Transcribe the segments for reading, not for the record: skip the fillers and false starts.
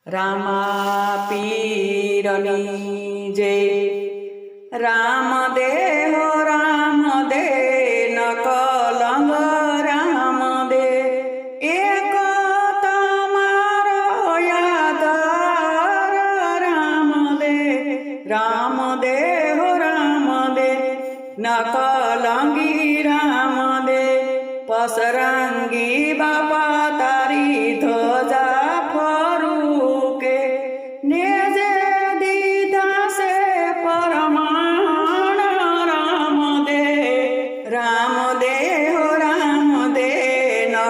रामा पीरनी जय। राम दे हो राम दे न कलंग राम दे, एक तमारो यादार राम दे। राम दे हो राम दे न कलंगी राम दे, पसरंगी बापा तारी ध्वजा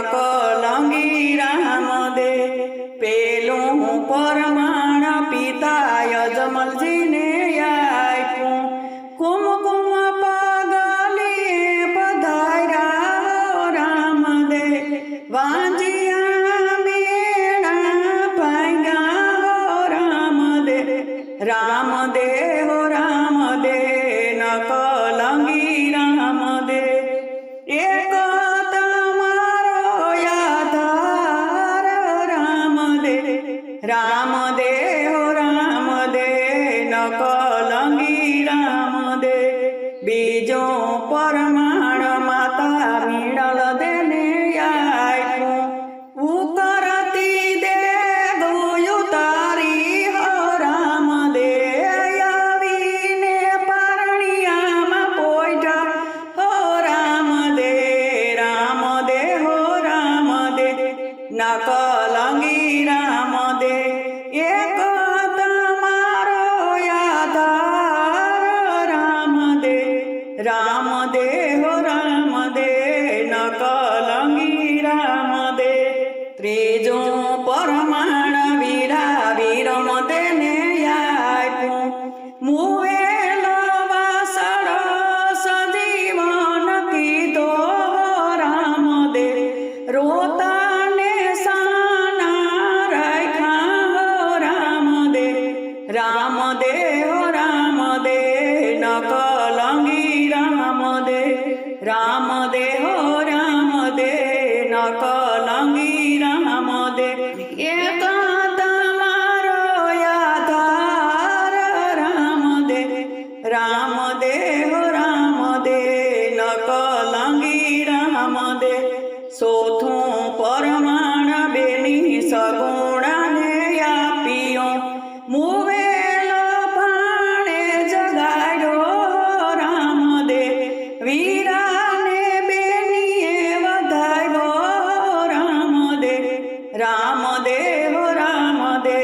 कलंगी राम दे। पेलू परमाण पिता यजमलजी ने आप्યું, कुमकुम पगली पधार्या राम दे। वांजिया मेणा भांग्या राम दे। राम दे हो राम दे न कलंगी राम दे, एक राम दे हो राम दे न कलंगी राम दे। बीजो परमाण माता मीणल देने आप्યું, उकरती दे दुयु तारी हो राम दे। आवीने परणियामां पोयठा हो राम दे। राम दे हो राम दे न कलंगी राम दे, एक तमारो यादार राम दे। राम दे हो राम दे न कलंगी राम दे। त्रीजो परमाण वीरा वीरम देने आप्યું, मुवेलो वासळो सजीवन कीधो राम दे। रोता राम दे हो राम दे न कलंगी राम दे। राम दे हो राम दे न कलंगी राम दे, एक तमारो यादार राम दे। राम दे हो राम दे न कलंगी राम दे। सोथुं परमाण बेनी सगुणा ने आप्यो, मुवेलो पाणे जगाड्यो राम दे। वीरा ने बेनीए वधाव्यो राम दे। राम दे हो राम दे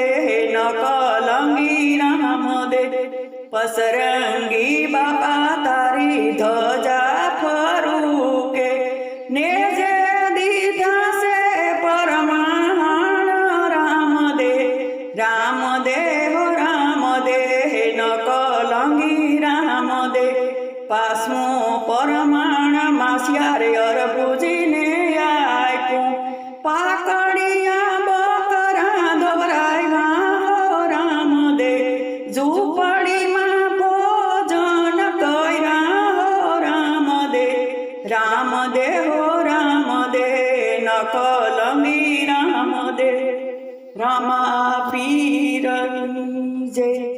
न कलंगी राम दे, पसरंगी बापा तारी ध्वजा फरूके। नेजे दीधा से परमाण राम दे। राम दे हो राम दे न कलंगी राम दे। पासमो परमाण मास्यारे अरबुजी ने आप्યું, पाकड़िया बकरा धोराव्या हो राम दे। झूपड़ी में भोजन कर्या हो राम दे। राम दे हो राम दे न कलंगी राम दे। रामा पीरनी जय।